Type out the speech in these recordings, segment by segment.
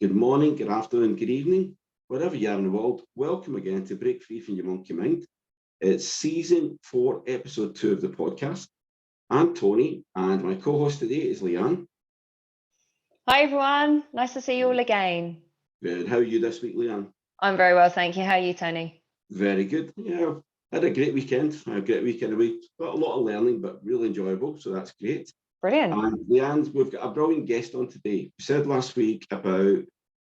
Good morning, good afternoon, good evening, wherever you are in the world. Welcome again to Break Free from Your Monkey Mind. It's season 4, episode 2 of the podcast. I'm Tony, and my co-host today is Leanne. Hi everyone, nice to see you all again. Good. How are you this week, Leanne? I'm very well, thank you. How are you, Tony? Very good. Yeah, I had a great weekend. A great weekend away. Got a lot of learning, but really enjoyable, so that's great. Brilliant. And Leanne, we've got a brilliant guest on today. We said last week about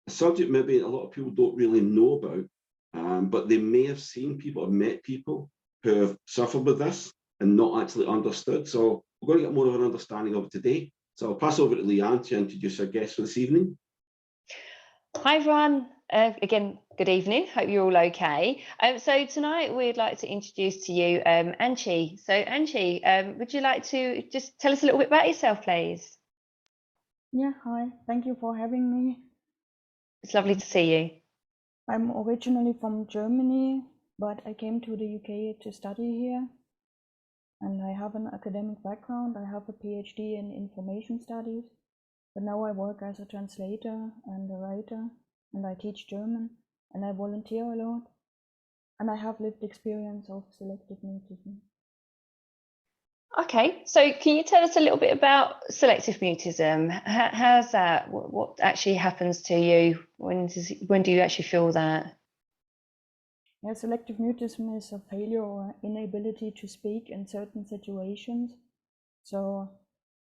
a subject maybe a lot of people don't really know about, but they may have seen people or met people who have suffered with this and not actually understood. So we're going to get more of an understanding of it today. So I'll pass over to Leanne to introduce our guest for this evening. Hi everyone. Again, good evening. Hope you're all okay. So tonight we'd like to introduce to you Antje. So Antje, would you like to just tell us a little bit about yourself, please? Yeah, hi. Thank you for having me. It's lovely to see you. I'm originally from Germany, but I came to the UK to study here. And I have an academic background. I have a PhD in information studies, but now I work as a translator and a writer, and I teach German, and I volunteer a lot. And I have lived experience of selective mutism. Okay, so can you tell us a little bit about selective mutism? How's that? What actually happens to you? When do you actually feel that? Yeah, selective mutism is a failure or inability to speak in certain situations. So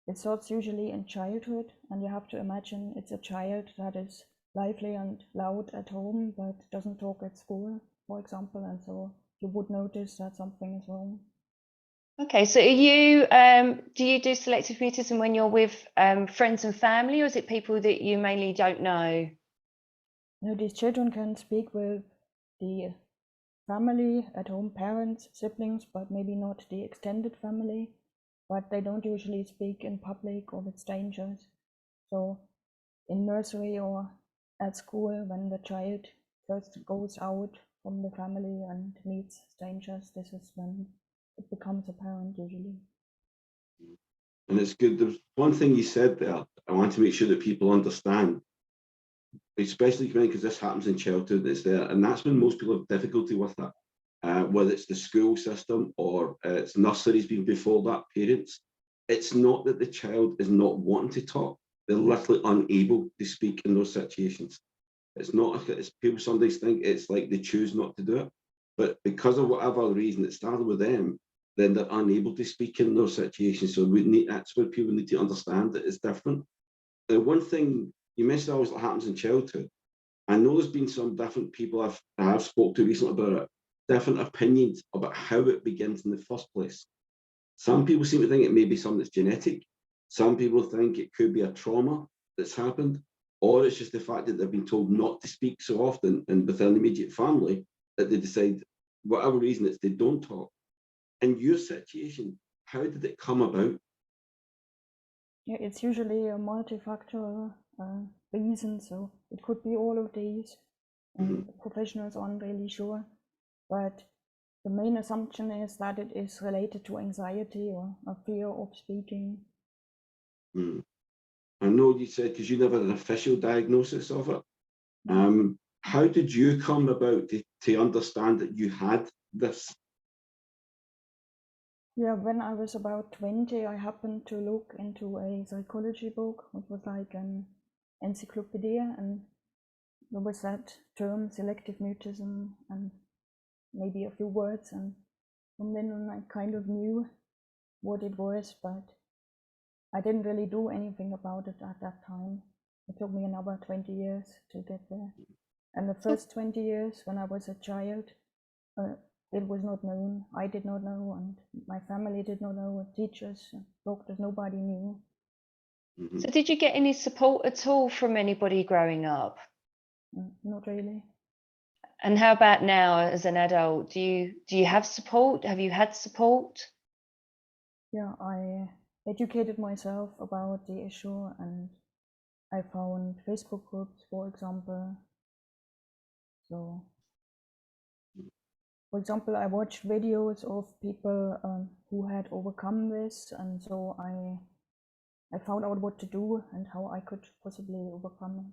it starts usually in childhood, and you have to imagine it's a child that is lively and loud at home but doesn't talk at school, for example, and so you would notice that something is wrong. Okay, so do you do selective mutism when you're with friends and family, or is it people that you mainly don't know? No, these children can speak with the family at home, parents, siblings, but maybe not the extended family. But they don't usually speak in public or with strangers. So in nursery or at school, when the child first goes out from the family and meets strangers, this is when it becomes apparent usually. And it's good. There's one thing you said there, I want to make sure that people understand, especially because this happens in childhood, it's there, and that's when most people have difficulty with that. Whether it's the school system or it's nurseries being before that, parents, it's not that the child is not wanting to talk, they're literally unable to speak in those situations. It's not, it's people sometimes think it's like they choose not to do it, but because of whatever reason it started with them, then they're unable to speak in those situations. So that's where people need to understand that it's different. The one thing you mentioned always happens in childhood. I know there's been some different people I have spoke to recently about it, different opinions about how it begins in the first place. Some people seem to think it may be something that's genetic. Some people think it could be a trauma that's happened, or it's just the fact that they've been told not to speak so often and within the immediate family that they decide, whatever reason it's, they don't talk. In your situation, how did it come about? Yeah, it's usually a multifactorial reason, so it could be all of these, and professionals aren't really sure. But the main assumption is that it is related to anxiety or a fear of speaking. I know you said because you never had an official diagnosis of it. How did you come about to understand that you had this? Yeah, when I was about 20, I happened to look into a psychology book, which was like an encyclopedia, and there was that term selective mutism and maybe a few words, and from then on I kind of knew what it was, but I didn't really do anything about it at that time. It took me another 20 years to get there. And the first 20 years when I was a child, it was not known. I did not know, and my family did not know, teachers, doctors, nobody knew. So did you get any support at all from anybody growing up? Not really. And how about now as an adult? Do you have support? Have you had support? Yeah, I educated myself about the issue, and I found Facebook groups, for example. So, for example, I watched videos of people who had overcome this, and so I found out what to do and how I could possibly overcome it.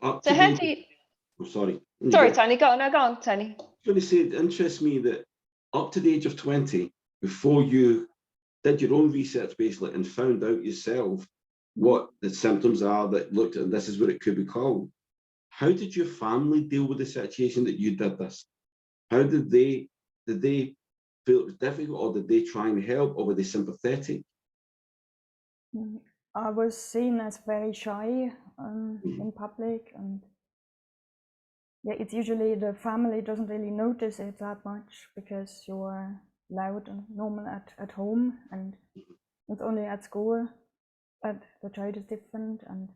Up So to how the do you? sorry. Sorry, Tony. Go on. No, go on, Tony. I was going to say, it interests me that up to the age of 20, before you did your own research basically and found out yourself what the symptoms are that looked at, and this is what it could be called. How did your family deal with the situation that you did this? How did they feel it was difficult, or did they try and help, or were they sympathetic? I was seen as very shy in public, and yeah, it's usually the family doesn't really notice it that much because you're loud and normal at home, and it's only at school that the child is different. And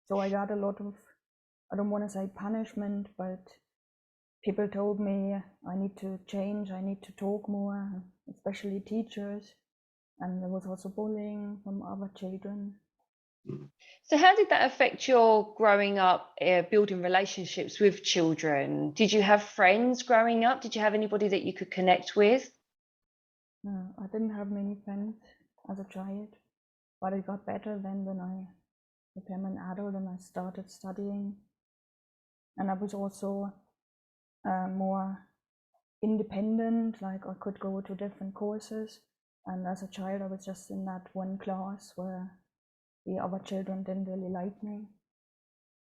so I got a lot of, I don't want to say punishment, but people told me I need to change, I need to talk more, especially teachers. And there was also bullying from other children. So how did that affect your growing up, building relationships with children? Did you have friends growing up? Did you have anybody that you could connect with? No, I didn't have many friends as a child, but it got better then when I became an adult and I started studying. And I was also more independent, like I could go to different courses. And as a child, I was just in that one class where the other children didn't really like me.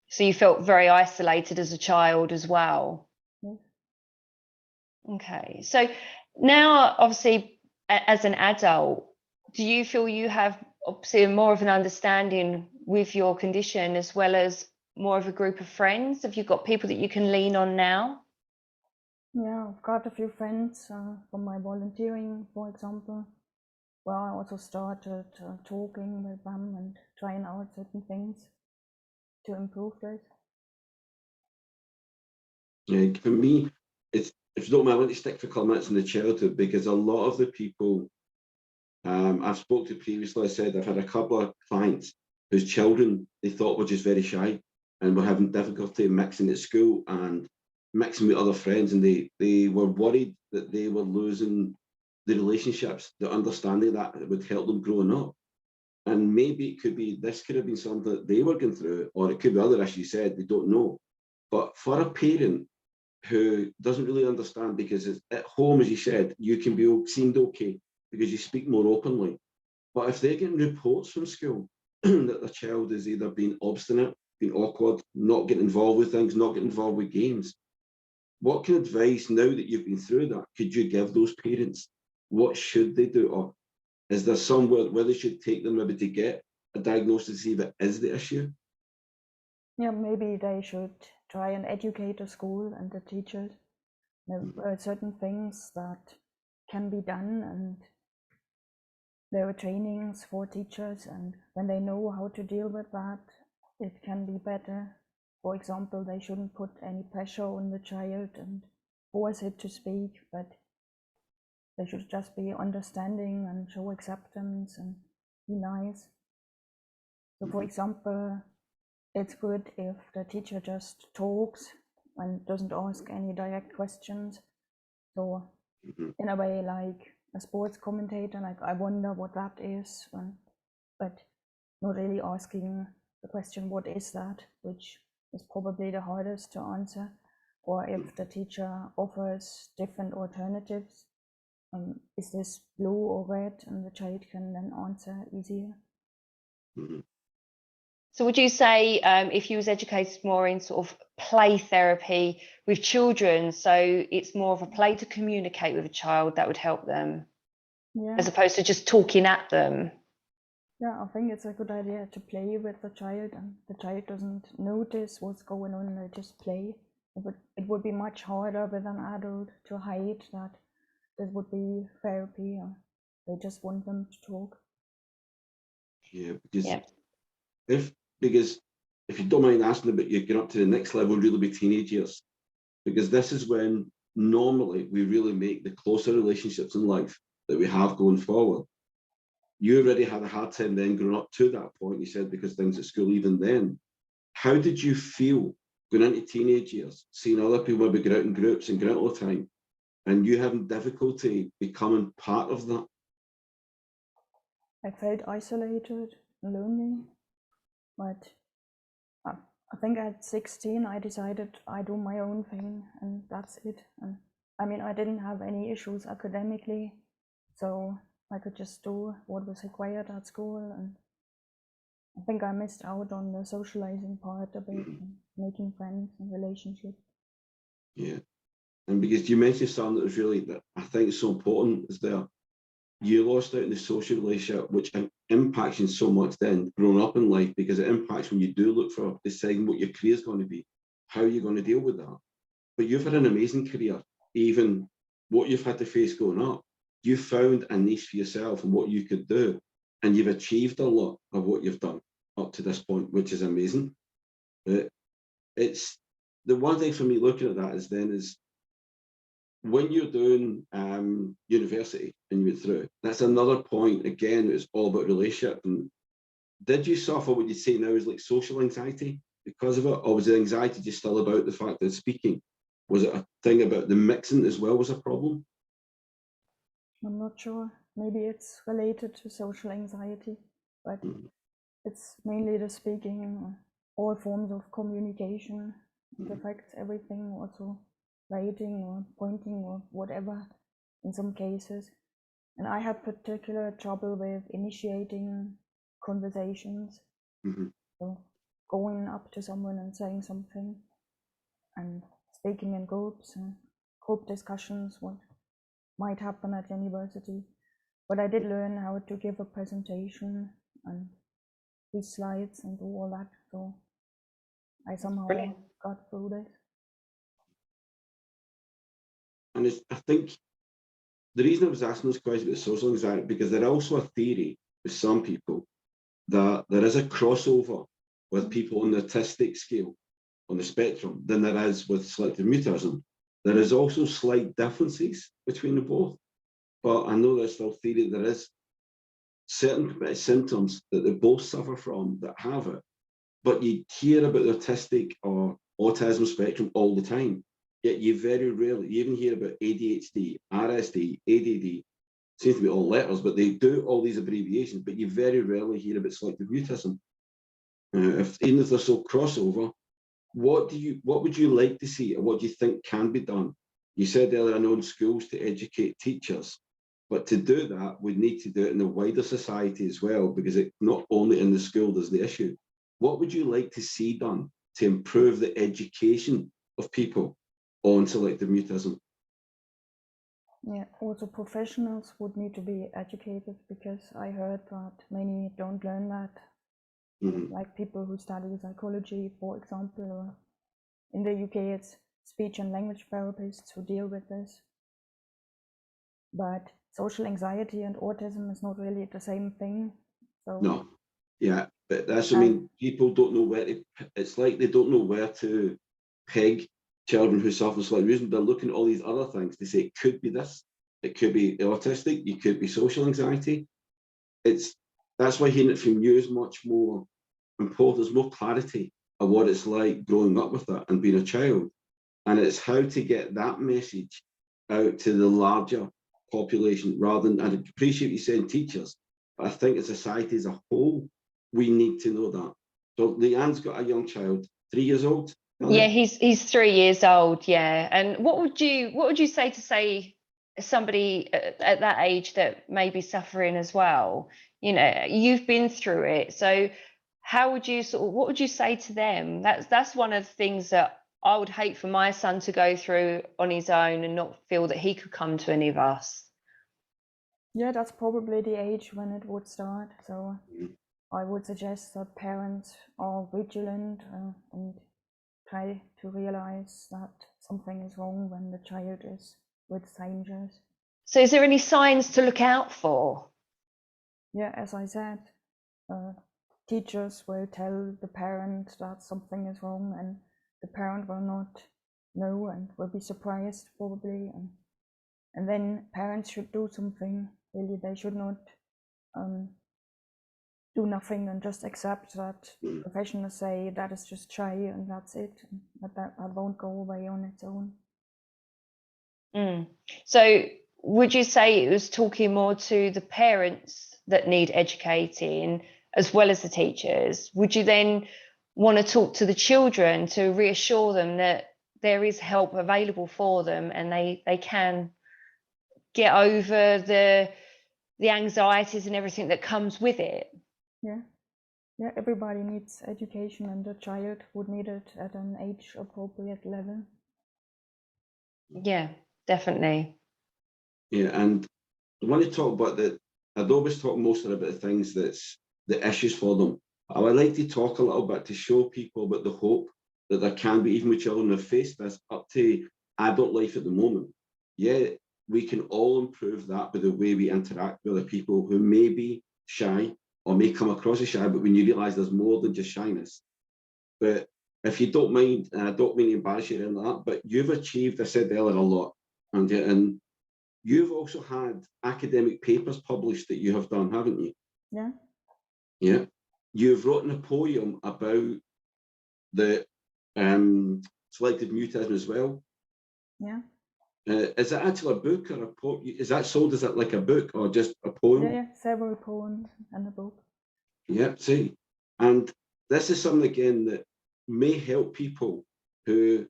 So you felt very isolated as a child as well? Yes. Okay. So now, obviously, as an adult, do you feel you have obviously more of an understanding with your condition as well as more of a group of friends? Have you got people that you can lean on now? Yeah, I've got a few friends from my volunteering, for example, where I also started talking with them and trying out certain things to improve this. Yeah, for me, it's, if you don't mind, I want to stick for a couple minutes in the childhood, because a lot of the people I've spoke to previously, I said I've had a couple of clients whose children they thought were just very shy and were having difficulty mixing at school and mixing with other friends, and they were worried that they were losing the relationships, the understanding that would help them growing up. And maybe it could be, this could have been something that they were going through, or it could be other issues said, they don't know. But for a parent who doesn't really understand, because it's at home, as you said, you can be seemed okay because you speak more openly. But if they're getting reports from school that the child is either being obstinate, being awkward, not getting involved with things, not getting involved with games, what kind of advice, now that you've been through that, could you give those parents? What should they do? Or is there somewhere where they should take them maybe to get a diagnosis to see if it is the issue? Yeah, maybe they should try and educate the school and the teachers. There are certain things that can be done, and there are trainings for teachers, and when they know how to deal with that, it can be better. For example, they shouldn't put any pressure on the child and force it to speak, but they should just be understanding and show acceptance and be nice. So for example, it's good if the teacher just talks and doesn't ask any direct questions. So in a way, like a sports commentator, like I wonder what that is, but not really asking the question, what is that, which is probably the hardest to answer. Or if the teacher offers different alternatives, is this blue or red, and the child can then answer easier. So would you say if you was educated more in sort of play therapy with children, so it's more of a play to communicate with a child, that would help them, as opposed to just talking at them? Yeah, I think it's a good idea to play with the child, and the child doesn't notice what's going on, they just play. It would be much harder with an adult to hide that this would be therapy, or they just want them to talk. Yeah, because if you don't mind asking about, you get up to the next level, really be teenage years, because this is when normally we really make the closer relationships in life that we have going forward. You already had a hard time then growing up to that point, you said, because things at school even then. How did you feel going into teenage years, seeing other people maybe go out in groups and go out all the time, and you having difficulty becoming part of that? I felt isolated and lonely, but I think at 16 I decided I do my own thing and that's it. And I mean, I didn't have any issues academically, so I could just do what was required at school, and I think I missed out on the socializing part a bit, and making friends and relationships. Yeah, and because you mentioned something that was really, that I think is so important, is there you lost out in the social relationship, which impacts you so much then growing up in life, because it impacts when you do look for deciding what your career is going to be, how you're going to deal with that. But you've had an amazing career, even what you've had to face growing up. You found a niche for yourself and what you could do, and you've achieved a lot of what you've done up to this point, which is amazing. But it's the one thing for me looking at that is when you're doing university and you went through, that's another point. Again, it's all about relationship. And did you suffer what you say now is like social anxiety because of it, or was the anxiety just still about the fact that speaking? Was it a thing about the mixing as well was a problem? I'm not sure. Maybe it's related to social anxiety, but it's mainly the speaking, all forms of communication. It affects everything, also writing or pointing or whatever in some cases. And I had particular trouble with initiating conversations. So going up to someone and saying something, and speaking in groups and group discussions, what might happen at university. But I did learn how to give a presentation and do slides and do all that. So I somehow got through this. And I think the reason I was asking this question about social anxiety, because there's also a theory with some people that there is a crossover with people on the autistic scale, on the spectrum, than there is with selective mutism. There is also slight differences between the both, but I know there's still theory there is certain symptoms that they both suffer from that have it, but you hear about the autistic or autism spectrum all the time, yet you very rarely, you even hear about ADHD, RSD, ADD, seems to be all letters, but they do all these abbreviations, but you very rarely hear about selective mutism. Even if there's so crossover, what would you like to see, or what do you think can be done? You said earlier, I know in schools to educate teachers, but to do that, we need to do it in the wider society as well, because it not only in the school there's the issue. What would you like to see done to improve the education of people on selective mutism? Yeah, also professionals would need to be educated, because I heard that many don't learn that. Like people who study psychology, for example, or in the UK it's speech and language therapists who deal with this. But social anxiety and autism is not really the same thing. So no, yeah, but that's, I mean, people don't know where to, it's like they don't know where to peg children who suffer selective mutism. They're looking at all these other things. They say it could be this, it could be autistic, you could be social anxiety. That's why hearing it from you is much more important. There's more clarity of what it's like growing up with that and being a child, and it's how to get that message out to the larger population, rather than, I appreciate you saying teachers, but I think as society as a whole, we need to know that. So Leanne's got a young child, 3 years old. Yeah, he's 3 years old. Yeah. And what would you say somebody at that age that may be suffering as well? You know, you've been through it, so how would you what would you say to them? That's one of the things that I would hate for my son to go through on his own and not feel that he could come to any of us. yeah, that's probably the age when it would start. So I would suggest that parents are vigilant and try to realize that something is wrong when the child is with strangers. So is there any signs to look out for? Yeah, as I said, teachers will tell the parent that something is wrong, and the parent will not know and will be surprised probably, and then parents should do something. Really, they should not do nothing and just accept that professionals say that is just shy and that's it, but that won't go away on its own. So would you say it was talking more to the parents that need educating as well as the teachers? Would you then want to talk to the children to reassure them that there is help available for them, and they can get over the anxieties and everything that comes with it. Yeah. Yeah, everybody needs education, and the child would need it at an age appropriate level. Yeah, definitely. Yeah, and I want to talk about I'd always talk mostly about the things that's the issues for them. I would like to talk a little bit to show people about the hope that there can be, even with children who have faced this up to adult life at the moment. Yeah, we can all improve that by the way we interact with other people who may be shy or may come across as shy, but when you realise there's more than just shyness. But if you don't mind, and I don't mean to embarrass you in that, but you've achieved, I said earlier, a lot. And you've also had academic papers published that you have done, haven't you? Yeah. Yeah. You've written a poem about the selective mutism as well. Yeah. Is it actually a book or a poem? Is that sold as like a book or just a poem? Yeah, several poems and a book. Yeah, see. And this is something, again, that may help people who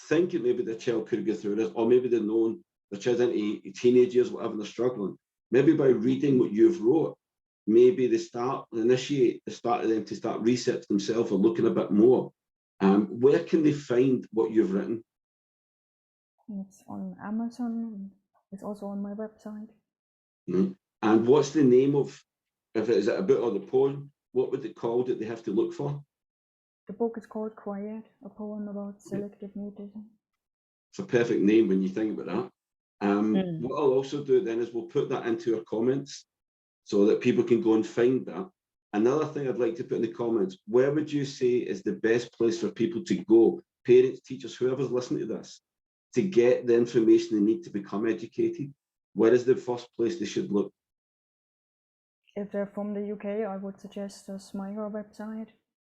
think that maybe their child could go through this, or maybe they've known their child into teenagers, whatever, they're struggling. Maybe by reading what you've wrote, maybe they start of them to start research themselves or looking a bit more. Where can they find what you've written? It's on Amazon. It's also on my website. Mm-hmm. And what's the name of, is it a book or the poem? What would it called that they have to look for? The book is called Quiet, a poem about selective mutism. It's a perfect name when you think about that. What I'll also do then is we'll put that into our comments so that people can go and find that. Another thing I'd like to put in the comments, where would you say is the best place for people to go, parents, teachers, whoever's listening to this, to get the information they need to become educated? Where is the first place they should look? If they're from the UK, I would suggest the SMIRA website,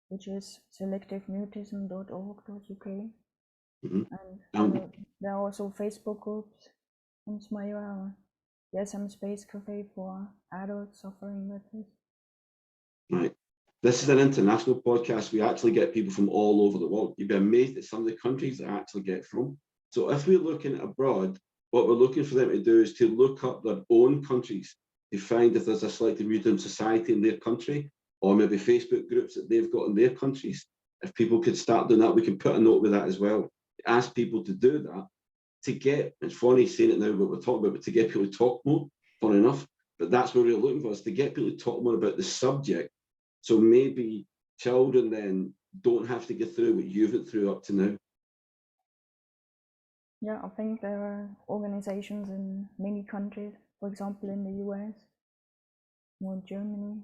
which is selectivemutism.org.uk. Mm-hmm. And there are also Facebook groups on SMIRA, the SM Space Cafe for adults suffering with this. Right. This is an international podcast. We actually get people from all over the world. You'd be amazed at some of the countries that I actually get from. So if we're looking abroad, what we're looking for them to do is to look up their own countries to find if there's a selective mutism society in their country, or maybe Facebook groups that they've got in their countries. If people could start doing that, we can put a note with that as well. Ask people to do that to get, it's funny saying it now, what we're talking about, but to get people to talk more, fun enough. But that's what we're looking for, is to get people to talk more about the subject. So maybe children then don't have to get through what you've been through up to now. Yeah, I think there are organizations in many countries, for example, in the US or in Germany.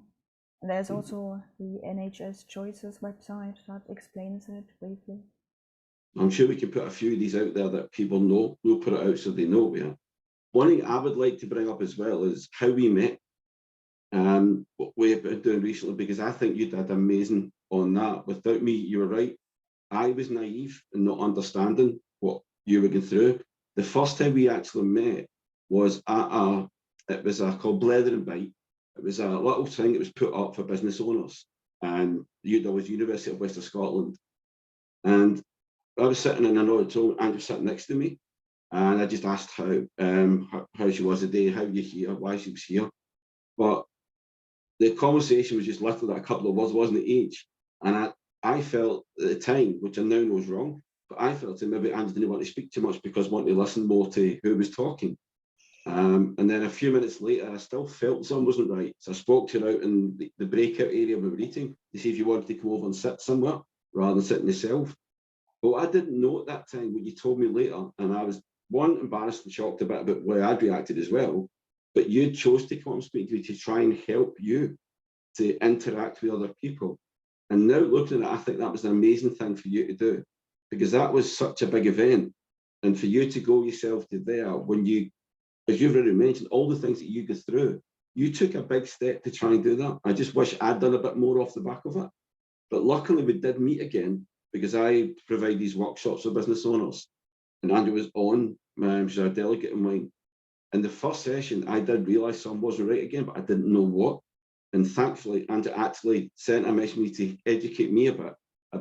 And there's also the NHS Choices website that explains it briefly. I'm sure we can put a few of these out there that people know. We'll put it out so they know we are. One thing I would like to bring up as well is how we met. What we've been doing recently, because I think you did amazing on that. Without me, you were right. I was naive and not understanding what you were going through. The first time we actually met was at it was called Blether and Bite. It was a little thing that was put up for business owners, and there was University of Western Scotland, and I was sitting in an auditorium, and Andrew was sitting next to me, and I just asked how she was today, how you here, why she was here, but the conversation was just literally a couple of words, wasn't it, each? And I felt at the time, which I now know is wrong, but I felt that maybe Andrew didn't want to speak too much because I wanted to listen more to who was talking. And then a few minutes later, I still felt something wasn't right. So I spoke to her out in the breakout area we were eating to see if you wanted to come over and sit somewhere rather than sitting yourself. But I didn't know at that time what you told me later. And I was, one, embarrassed and shocked a bit about where I'd reacted as well. But you chose to come and speak to me to try and help you to interact with other people. And now looking at it, I think that was an amazing thing for you to do, because that was such a big event. And for you to go yourself to there, when you, as you've already mentioned, all the things that you go through, you took a big step to try and do that. I just wish I'd done a bit more off the back of it. But luckily we did meet again, because I provide these workshops for business owners. And Andrew was on, she's a delegate of mine. In the first session, I did realise something wasn't right again, but I didn't know what. And thankfully, Antje actually sent a message to educate me about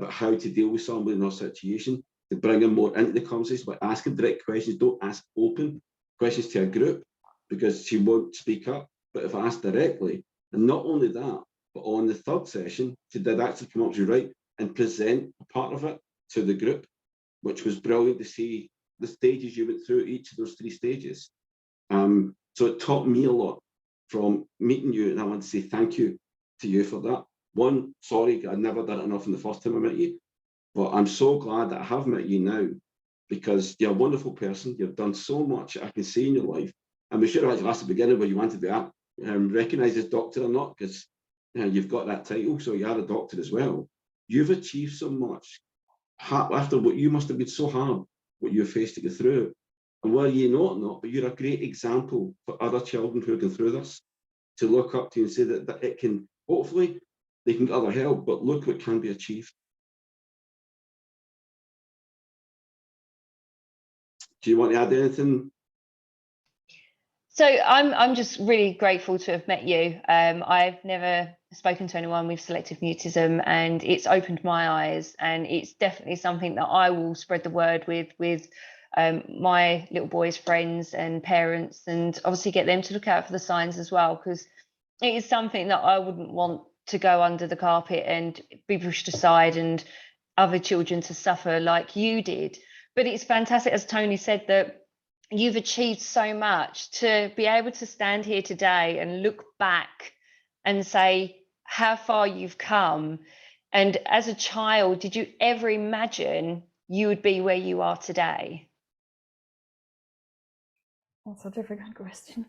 how to deal with somebody in our situation, to bring them more into the conversation by asking direct questions. Don't ask open questions to a group because she won't speak up. But if I ask directly, and not only that, but on the third session, she did actually come up to right and present a part of it to the group, which was brilliant to see the stages you went through, each of those 3 stages. So it taught me a lot from meeting you, and I want to say thank you to you for that. One, sorry, I never done it enough in the first time I met you, but I'm so glad that I have met you now, because you're a wonderful person. You've done so much I can see in your life. And we should have actually asked at the beginning where you wanted to be at, recognised as doctor or not, because you've got that title, so you are a doctor as well. You've achieved so much after what you must have been so hard, what you faced to go through. And whether you know it or not, but you're a great example for other children who are going through this, to look up to and say that it can, hopefully, they can get other help, but look what can be achieved. Do you want to add anything? So I'm just really grateful to have met you. I've never spoken to anyone with selective mutism, and it's opened my eyes, and it's definitely something that I will spread the word with my little boys' friends and parents, and obviously get them to look out for the signs as well, because it is something that I wouldn't want to go under the carpet and be pushed aside and other children to suffer like you did. But it's fantastic, as Tony said, that you've achieved so much to be able to stand here today and look back and say how far you've come. And as a child, did you ever imagine you would be where you are today? That's a difficult question.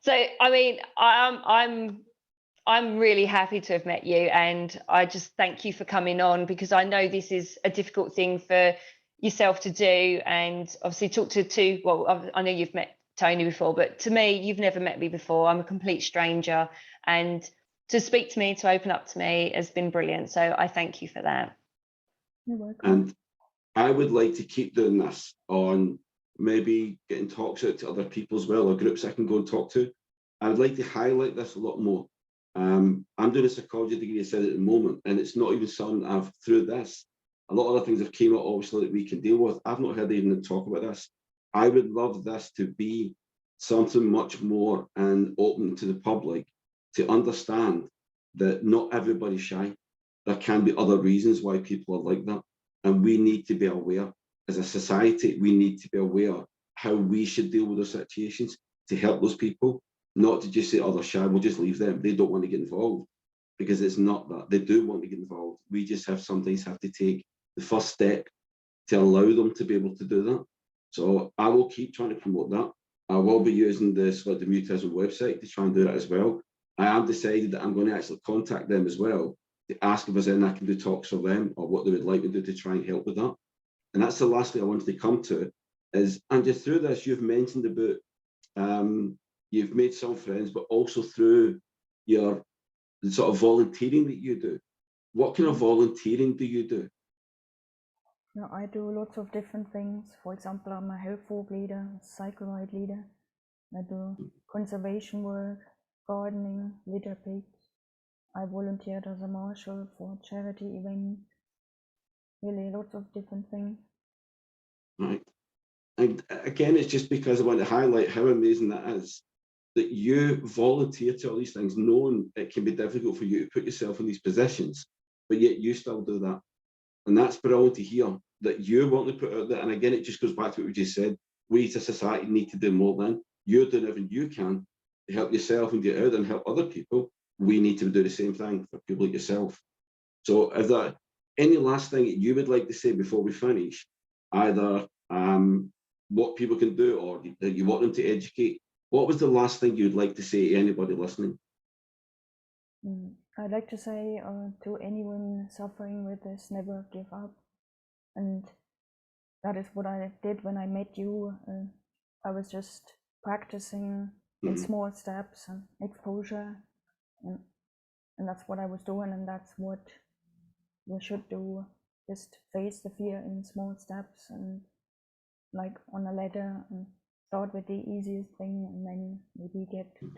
So, I mean, I'm really happy to have met you, and I just thank you for coming on, because I know this is a difficult thing for yourself to do, and obviously talk to well, I know you've met Tony before, but to me, you've never met me before. I'm a complete stranger, and to speak to me, to open up to me, has been brilliant. So I thank you for that. You're welcome. And I would like to keep doing this, on maybe getting talks out to other people as well, or groups I can go and talk to. I would like to highlight this a lot more. I'm doing a psychology degree, I said, at the moment, and it's not even something I've, through this, a lot of other things have came out, obviously, that we can deal with. I've not heard even talk about this. I would love this to be something much more and open to the public, to understand that not everybody's shy. There can be other reasons why people are like that. And we need to be aware, as a society, we need to be aware how we should deal with those situations to help those people, not to just say, oh, they're shy, we'll just leave them. They don't want to get involved, because it's not that. They do want to get involved. We just sometimes have to take the first step to allow them to be able to do that. So I will keep trying to promote that. I will be using the Selective Mutism website to try and do that as well. I have decided that I'm going to actually contact them as well to ask if there's anything I can do talks for them, or what they would like to do to try and help with that. And that's the last thing I wanted to come to is, and just through this, you've mentioned about, you've made some friends, but also through your sort of volunteering that you do. What kind of volunteering do you do? Now, I do lots of different things. For example, I'm a health work leader, cycle ride leader. I do conservation work, gardening, litter pigs. I volunteered as a marshal for charity events. Really, lots of different things. Right. And again, it's just because I want to highlight how amazing that is, that you volunteer to all these things, knowing it can be difficult for you to put yourself in these positions, but yet you still do that. And that's brilliant to hear, that you want to put out there. And again, it just goes back to what we just said. We as a society need to do more than. You're doing everything you can to help yourself and get out and help other people. We need to do the same thing for people like yourself. So is there any last thing that you would like to say before we finish? Either what people can do, or that you want them to educate. What was the last thing you'd like to say to anybody listening? I'd like to say to anyone suffering with this, never give up. And that is what I did when I met you. I was just practicing in small steps and exposure. And that's what I was doing, and that's what we should do. Just face the fear in small steps, and like on a ladder, and start with the easiest thing and then maybe get to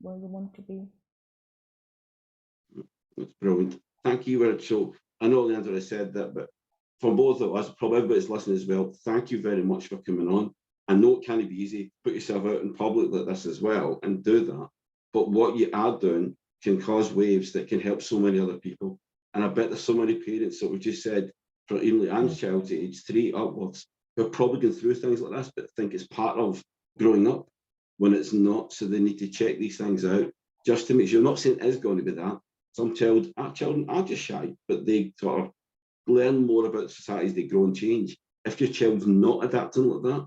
where you want to be. That's brilliant. Thank you very much. So I know Leanne already said that, but for both of us, probably everybody's listening as well, thank you very much for coming on. I know it can't be easy, put yourself out in public like this as well and do that. But what you are doing can cause waves that can help so many other people. And I bet there's so many parents that we just said, for even Leanne's child's age 3 upwards, who are probably going through things like this, but think it's part of growing up when it's not. So they need to check these things out just to make sure. I'm not saying it is going to be that. Some children are just shy, but they sort of learn more about society as they grow and change. If your child's not adapting like that,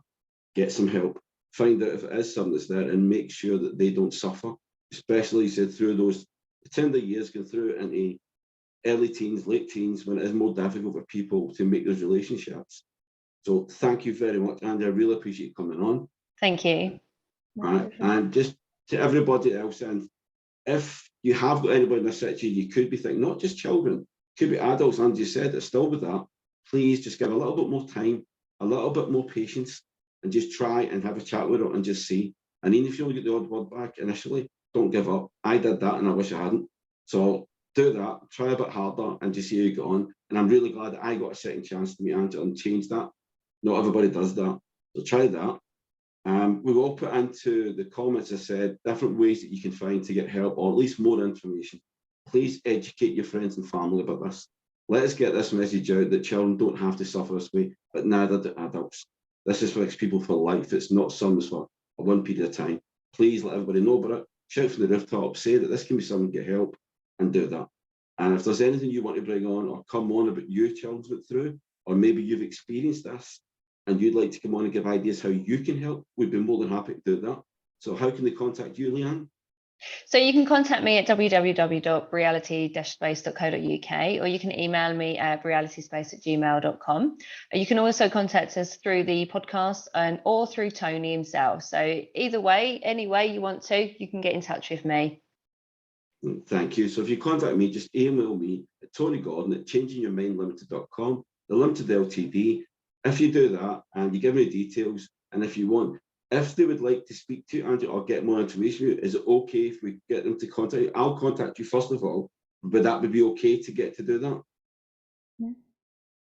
get some help. Find out if it is something that's there and make sure that they don't suffer, especially said through those tender years, going through into early teens, late teens, when it is more difficult for people to make those relationships. So thank you very much, Andy. I really appreciate you coming on. Thank you. And just to everybody else, and if you have got anybody in this situation, you could be thinking, not just children, could be adults, and you said it's still with that, please just give a little bit more time, a little bit more patience, and just try and have a chat with it and just see. And even if you only get the odd word back initially, don't give up. I did that and I wish I hadn't. So do that, try a bit harder and just see how you get on. And I'm really glad that I got a second chance to meet Angela and change that. Not everybody does that. So try that. We will put into the comments, I said, different ways that you can find to get help or at least more information. Please educate your friends and family about this. Let us get this message out that children don't have to suffer this way, but neither do adults. This is for people for life. It's not something for a one period of time. Please let everybody know about it. Shout from the rooftop, say that this can be something to get help and do that. And if there's anything you want to bring on or come on about your child's went through, or maybe you've experienced this, and you'd like to come on and give ideas how you can help, we'd be more than happy to do that. So how can they contact you, Leanne? So you can contact me at www.reality-space.co.uk, or you can email me at realityspace@gmail.com. You can also contact us through the podcast or through Tony himself. So either way, any way you want to, you can get in touch with me. Thank you. So if you contact me, just email me at tonygordon@changingyourmindlimited.com, the Limited Ltd. If you do that and you give me details, and if you want, if they would like to speak to you, Andrew, or get more information, is it okay if we get them to contact you? I'll contact you first of all, but that would be okay to get to do that? Yeah.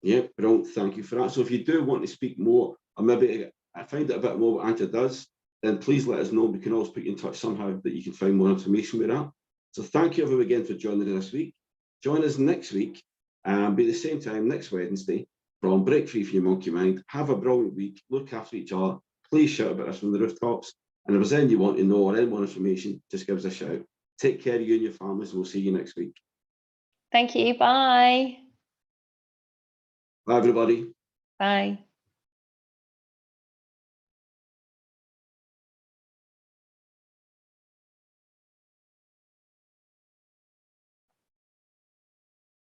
Yeah, brilliant. Thank you for that. So if you do want to speak more, or maybe I find out a bit more what Antje does, then please let us know. We can always put you in touch somehow that you can find more information with that. So thank you everyone again for joining us this week. Join us next week and be the same time next Wednesday from Break Free from Your Monkey Mind. Have a brilliant week. Look after each other. Please shout about us from the rooftops. And if there's anything you want to know or any more information, just give us a shout. Take care of you and your families, and we'll see you next week. Thank you. Bye. Bye, everybody. Bye.